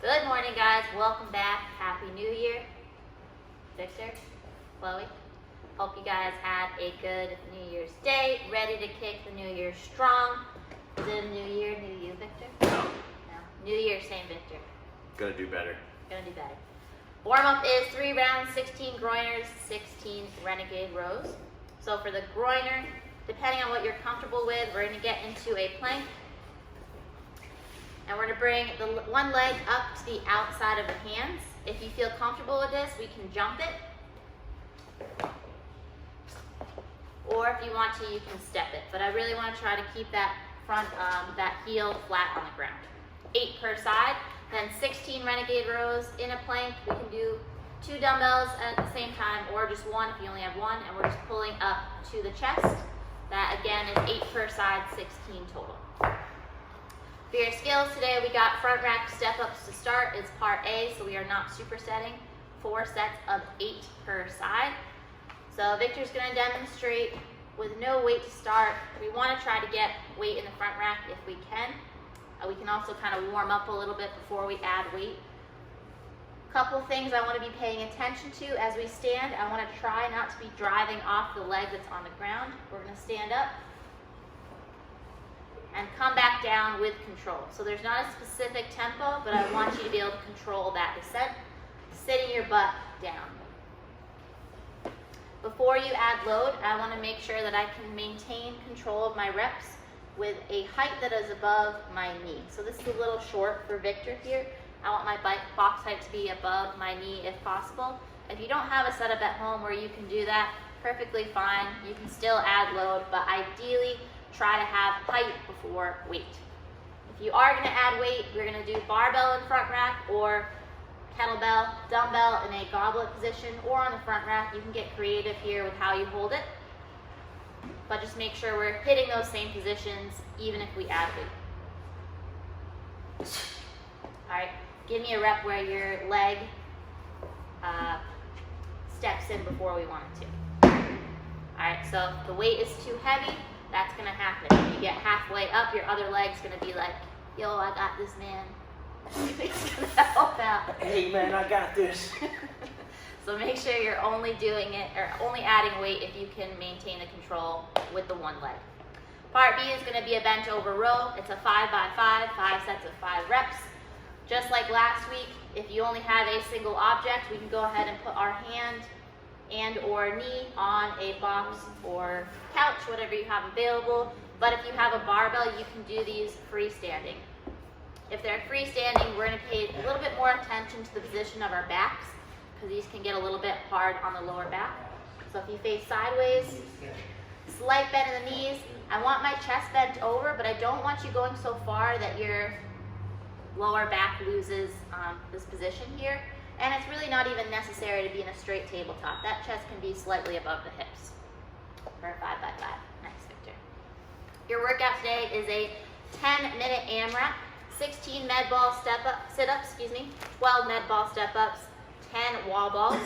Good morning, guys. Welcome back. Happy New Year. Victor, Chloe, hope you guys had a good New Year's Day. Ready to kick the New Year strong. Is it a new year, new you, Victor? No. No. New year, same Victor. Gonna do better. Gonna do better. Warm-up is 3 rounds, 16 groiners, 16 renegade rows. So for the groiner, depending on what you're comfortable with, we're gonna get into a plank. And we're gonna bring the one leg up to the outside of the hands. If you feel comfortable with this, we can jump it. Or if you want to, you can step it. But I really wanna try to keep that front, that heel flat on the ground. 8 per side, then 16 renegade rows in a plank. We can do 2 dumbbells at the same time, or just 1 if you only have 1, and we're just pulling up to the chest. That again is 8 per side, 16 total. For your skills today, we got front rack step-ups to start. It's part A, so we are not supersetting. 4 sets of 8 per side. So Victor's gonna demonstrate with no weight to start. We wanna try to get weight in the front rack if we can. We can also kind of warm up a little bit before we add weight. Couple things I wanna be paying attention to as we stand. I wanna try not to be driving off the leg that's on the ground. We're gonna stand up and come back down with control. So there's not a specific tempo, but I want you to be able to control that descent, sitting your butt down. Before you add load, I want to make sure that I can maintain control of my reps with a height that is above my knee. So this is a little short for Victor here. I want my box height to be above my knee if possible. If you don't have a setup at home where you can do that, perfectly fine. You can still add load, but ideally, try to have height before weight. If you are gonna add weight, we're gonna do barbell in front rack or kettlebell, dumbbell in a goblet position or on the front rack. You can get creative here with how you hold it, but just make sure we're hitting those same positions even if we add weight. All right, give me a rep where your leg steps in before we want it to. All right, so if the weight is too heavy, that's gonna happen. If you get halfway up, your other leg's gonna be like, yo, I got this, man. It's gonna help out. Hey man, I got this. So make sure you're only doing it, or only adding weight if you can maintain the control with the one leg. Part B is gonna be a bench over row. It's a 5 by 5, 5 sets of 5 reps. Just like last week, if you only have a single object, we can go ahead and put our hand and or knee on a box or couch, whatever you have available. But if you have a barbell, you can do these freestanding. If they're freestanding, we're gonna pay a little bit more attention to the position of our backs, because these can get a little bit hard on the lower back. So if you face sideways, slight bend in the knees. I want my chest bent over, but I don't want you going so far that your lower back loses this position here. And it's really not even necessary to be in a straight tabletop. That chest can be slightly above the hips for a 5 by 5. Nice, Victor. Your workout today is a 10-minute AMRAP, 16 med ball sit-ups, 12 med ball step-ups, 10 wall balls,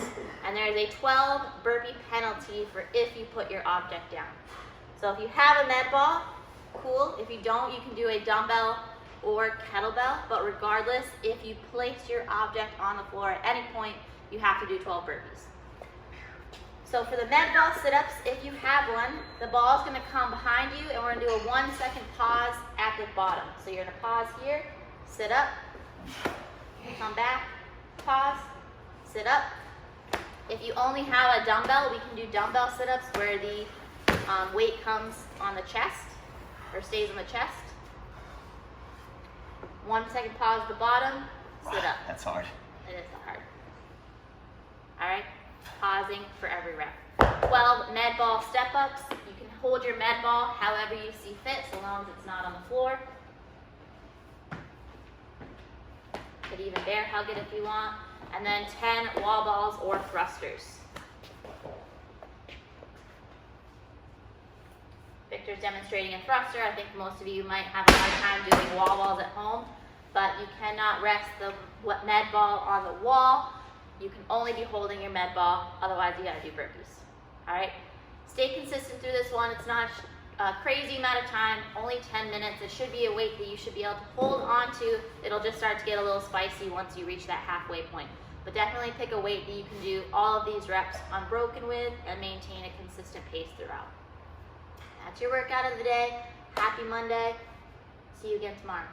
and there is a 12 burpee penalty for if you put your object down. So if you have a med ball, cool. If you don't, you can do a dumbbell or kettlebell, but regardless, if you place your object on the floor at any point, you have to do 12 burpees. So for the med ball sit-ups, if you have one, the ball is gonna come behind you and we're gonna do a 1-second pause at the bottom. So you're gonna pause here, sit up, come back, pause, sit up. If you only have a dumbbell, we can do dumbbell sit-ups where the weight comes on the chest or stays on the chest. 1-second pause at the bottom, sit up. That's hard. It is hard. All right, pausing for every rep. 12 med ball step-ups. You can hold your med ball however you see fit, so long as it's not on the floor. Could even bear hug it if you want. And then 10 wall balls or thrusters. Victor's demonstrating a thruster. I think most of you might have a hard time doing wall balls at home, but you cannot rest the med ball on the wall. You can only be holding your med ball, otherwise you gotta do burpees. All right, stay consistent through this one. It's not a crazy amount of time, only 10 minutes. It should be a weight that you should be able to hold on to. It'll just start to get a little spicy once you reach that halfway point. But definitely pick a weight that you can do all of these reps unbroken with and maintain a consistent pace throughout. That's your workout of the day. Happy Monday. See you again tomorrow.